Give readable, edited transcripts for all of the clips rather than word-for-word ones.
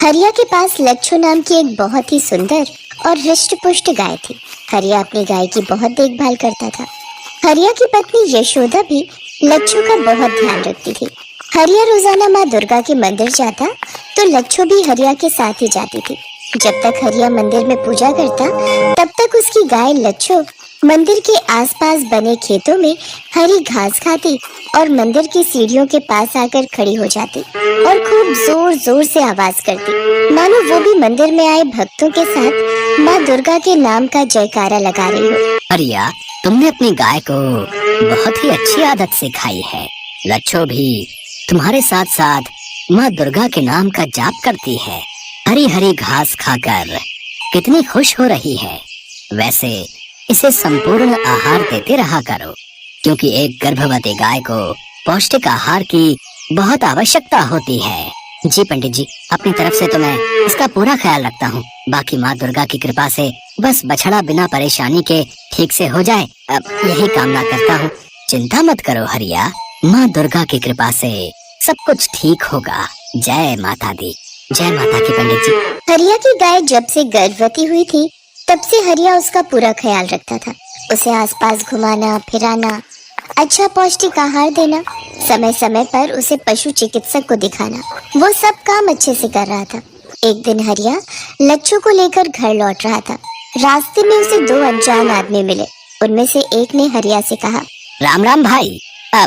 हरिया के पास लच्छू नाम की एक बहुत ही सुंदर और हृष्ट-पुष्ट गाय थी। हरिया अपनी गाय की बहुत देखभाल करता था। हरिया की पत्नी यशोदा भी लच्छू का बहुत ध्यान रखती थी। हरिया रोजाना माँ दुर्गा के मंदिर जाता तो लच्छू भी हरिया के साथ ही जाती थी। जब तक हरिया मंदिर में पूजा करता तब तक उसकी गाय लच्छू मंदिर के आसपास बने खेतों में हरी घास खाती और मंदिर की सीढ़ियों के पास आकर खड़ी हो जाती और खूब जोर जोर से आवाज करती, मानो वो भी मंदिर में आए भक्तों के साथ माँ दुर्गा के नाम का जयकारा लगा रही हो। हरिया, तुमने अपनी गाय को बहुत ही अच्छी आदत सिखाई है। लच्छो भी तुम्हारे साथ साथ माँ दुर्गा के नाम का जाप करती है। हरी हरी घास खाकर कितनी खुश हो रही है। वैसे इसे संपूर्ण आहार देते रहा करो, क्योंकि एक गर्भवती गाय को पौष्टिक आहार की बहुत आवश्यकता होती है। जी पंडित जी, अपनी तरफ से तो मैं इसका पूरा ख्याल रखता हूँ। बाकी माँ दुर्गा की कृपा से बस बछड़ा बिना परेशानी के ठीक से हो जाए, अब यही कामना करता हूँ। चिंता मत करो हरिया, माँ दुर्गा की कृपा से सब कुछ ठीक होगा। जय माता दी, जय माता की पंडित जी। हरिया की गाय जब से गर्भवती हुई थी तब से हरिया उसका पूरा ख्याल रखता था। उसे आसपास घुमाना फिराना, अच्छा पौष्टिक आहार देना, समय समय पर उसे पशु चिकित्सक को दिखाना, वो सब काम अच्छे से कर रहा था। एक दिन हरिया लच्छू को लेकर घर लौट रहा था। रास्ते में उसे दो अनजान आदमी मिले। उनमें से एक ने हरिया से कहा, राम राम भाई,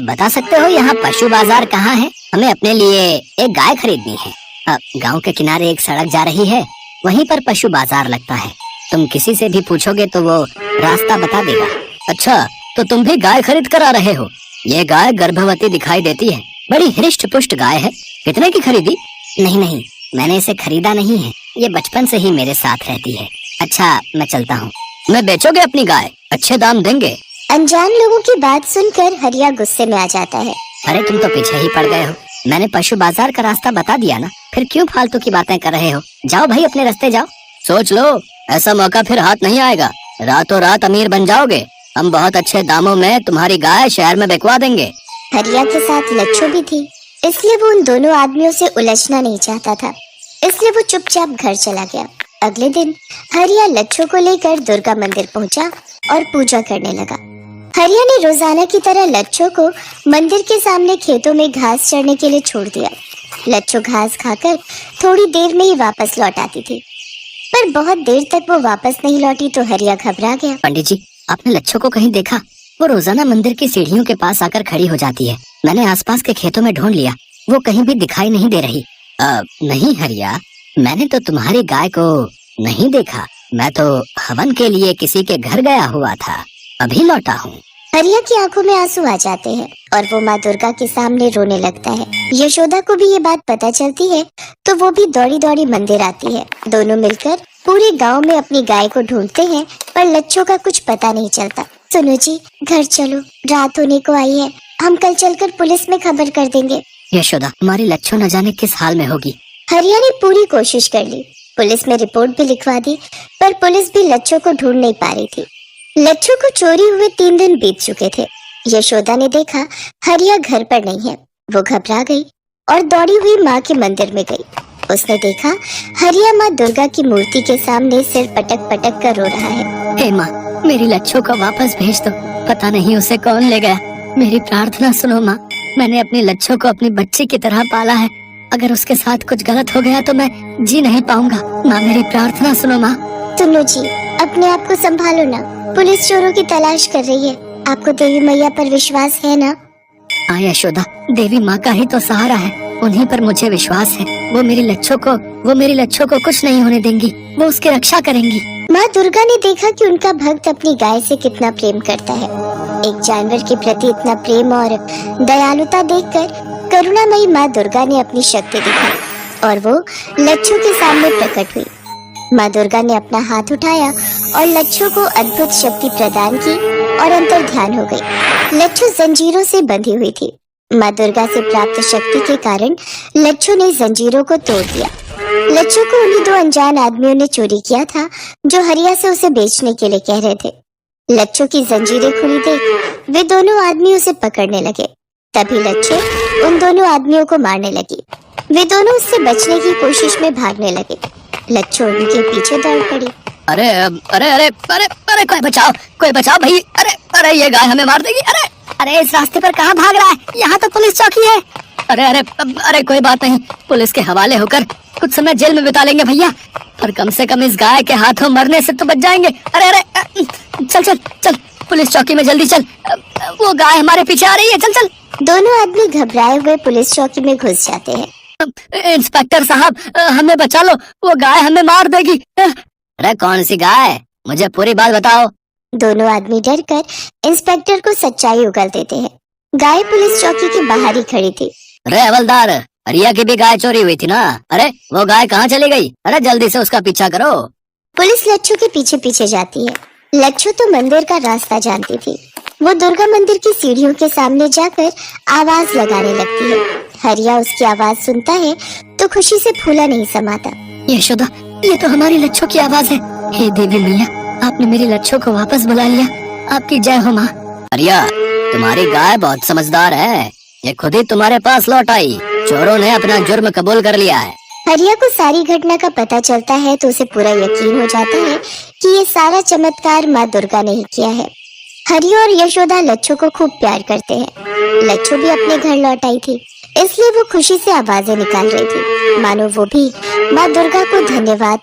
बता सकते हो यहाँ पशु बाजार कहाँ है? हमें अपने लिए एक गाय खरीदनी है। गांव के किनारे एक सड़क जा रही है, वहीं पर पशु बाजार लगता है। तुम किसी से भी पूछोगे तो वो रास्ता बता देगा। अच्छा, तो तुम भी गाय खरीद कर आ रहे हो? ये गाय गर्भवती दिखाई देती है, बड़ी हृष्ट पुष्ट गाय है। कितने की खरीदी? नहीं नहीं, मैंने इसे खरीदा नहीं है, ये बचपन से ही मेरे साथ रहती है। अच्छा, मैं चलता हूँ। मैं बेचोगे अपनी गाय? अच्छे दाम देंगे। अनजान लोगों की बात सुनकर हरिया गुस्से में आ जाता है। अरे तुम तो पीछे ही पड़ गए हो, मैंने पशु बाजार का रास्ता बता दिया ना, फिर क्यों फालतू की बातें कर रहे हो? जाओ भाई, अपने रास्ते जाओ। सोच लो, ऐसा मौका फिर हाथ नहीं आएगा। रातों रात अमीर बन जाओगे। हम बहुत अच्छे दामों में तुम्हारी गाय शहर में बिकवा देंगे। हरिया के साथ लच्छू भी थी, इसलिए वो उन दोनों आदमियों से उलझना नहीं चाहता था, इसलिए वो चुपचाप घर चला गया। अगले दिन हरिया लच्छू को लेकर दुर्गा मंदिर पहुंचा और पूजा करने लगा। हरिया ने रोजाना की तरह लच्छू को मंदिर के सामने खेतों में घास चरने के लिए छोड़ दिया। लच्छू घास खाकर थोड़ी देर में ही वापस लौट आती थी, पर बहुत देर तक वो वापस नहीं लौटी तो हरिया घबरा गया। पंडित जी, आपने लच्छू को कहीं देखा? वो रोजाना मंदिर की सीढ़ियों के पास आकर खड़ी हो जाती है। मैंने आसपास के खेतों में ढूंढ लिया, वो कहीं भी दिखाई नहीं दे रही। नहीं हरिया, मैंने तो तुम्हारी गाय को नहीं देखा। मैं तो हवन के लिए किसी के घर गया हुआ था, अभी लौटा हूँ। हरिया की आंखों में आंसू आ जाते हैं और वो माँ दुर्गा के सामने रोने लगता है। यशोदा को भी ये बात पता चलती है तो वो भी दौड़ी दौड़ी मंदिर आती है। दोनों मिलकर पूरे गांव में अपनी गाय को ढूंढते हैं, पर लच्छू का कुछ पता नहीं चलता। सुनो जी, घर चलो, रात होने को आई है, हम कल चलकर पुलिस में खबर कर देंगे। यशोदा, हमारी लच्छू न जाने किस हाल में होगी। हरिया ने पूरी कोशिश कर ली, पुलिस में रिपोर्ट भी लिखवा दी, पर पुलिस भी लच्छू को ढूंढ नहीं पा रही थी। लच्छू को चोरी हुए 3 दिन बीत चुके थे। यशोदा ने देखा हरिया घर पर नहीं है, वो घबरा गई और दौड़ी हुई माँ के मंदिर में गई। उसने देखा हरिया माँ दुर्गा की मूर्ति के सामने सिर पटक पटक कर रो रहा है। हे माँ, मेरी लच्छू को वापस भेज दो, पता नहीं उसे कौन ले गया। मेरी प्रार्थना सुनो माँ, मैंने अपनी लच्छू को अपनी बच्ची की तरह पाला है। अगर उसके साथ कुछ गलत हो गया तो मैं जी नहीं पाऊंगा। माँ, मेरी प्रार्थना सुनो माँ। सुनो जी, अपने आप को संभालो ना, पुलिस चोरों की तलाश कर रही है। आपको देवी मैया पर विश्वास है ना? हाँ यशोदा, देवी माँ का ही तो सहारा है, उन्हीं पर मुझे विश्वास है। वो मेरी लच्छू को कुछ नहीं होने देंगी, वो उसकी रक्षा करेंगी। माँ दुर्गा ने देखा कि उनका भक्त अपनी गाय से कितना प्रेम करता है। एक जानवर के प्रति इतना प्रेम और दयालुता देखकर करुणामयी माँ दुर्गा ने अपनी शक्ति दिखाई और वो लच्छू के सामने प्रकट हुई। माँ दुर्गा ने अपना हाथ उठाया और लच्छू को अद्भुत शक्ति प्रदान की और अंतर ध्यान हो गई। लच्छू जंजीरों से बंधी हुई थी। माँ दुर्गा से प्राप्त शक्ति के कारण लच्छू ने जंजीरों को तोड़ दिया। लच्छू को उन्हीं 2 अनजान आदमियों ने चोरी किया था जो हरिया से उसे बेचने के लिए कह रहे थे। लच्छू की जंजीरें खुली देख वे दोनों आदमी उसे पकड़ने लगे। तभी लच्छू उन दोनों आदमियों को मारने लगी। वे दोनों उससे बचने की कोशिश में भागने लगे। लच्छू उनके पीछे दौड़ पड़ी। अरे अरे अरे अरे अरे कोई बचाओ भाई। अरे अरे ये गाय हमें मार देगी। अरे अरे इस रास्ते पर कहाँ भाग रहा है? यहाँ तो पुलिस चौकी है। अरे अरे अरे कोई बात नहीं, पुलिस के हवाले होकर कुछ समय जेल में बिता लेंगे भैया, पर कम से कम इस गाय के हाथों मरने से तो बच जाएंगे। अरे अरे चल चल चल पुलिस चौकी में जल्दी चल, वो गाय हमारे पीछे आ रही है। चल चल। दोनों आदमी घबराए हुए पुलिस चौकी में घुस जाते हैं। इंस्पेक्टर साहब हमें बचा लो, वो गाय हमें मार देगी। अरे कौन सी गाय? मुझे पूरी बात बताओ। दोनों आदमी डरकर इंस्पेक्टर को सच्चाई उगल देते हैं। गाय पुलिस चौकी के बाहर ही खड़ी थी। अरे हवलदार, रिया की भी गाय चोरी हुई थी ना? अरे वो गाय कहाँ चली गई? अरे जल्दी से उसका पीछा करो। पुलिस लच्छू के पीछे पीछे जाती है। लच्छू तो मंदिर का रास्ता जानती थी। वो दुर्गा मंदिर की सीढ़ियों के सामने जाकर आवाज लगाने लगती है। हरिया उसकी आवाज सुनता है तो खुशी से फूला नहीं समाता। यशोदा, ये तो हमारी लच्छू की आवाज है। हे देवी मैया, आपने मेरी लच्छू को वापस बुला लिया। आपकी जय हो माँ। हरिया, तुम्हारी गाय बहुत समझदार है, ये खुद ही तुम्हारे पास लौट आई। चोरों ने अपना जुर्म कबूल कर लिया है। हरिया को सारी घटना का पता चलता है तो उसे पूरा यकीन हो जाता है कि ये सारा चमत्कार माँ दुर्गा ने ही किया है। हरिया और यशोदा लच्छू को खूब प्यार करते हैं। लच्छू भी अपने घर लौट आई थी, इसलिए वो खुशी से आवाजें निकाल रही थी, मानो वो भी माँ दुर्गा को धन्यवाद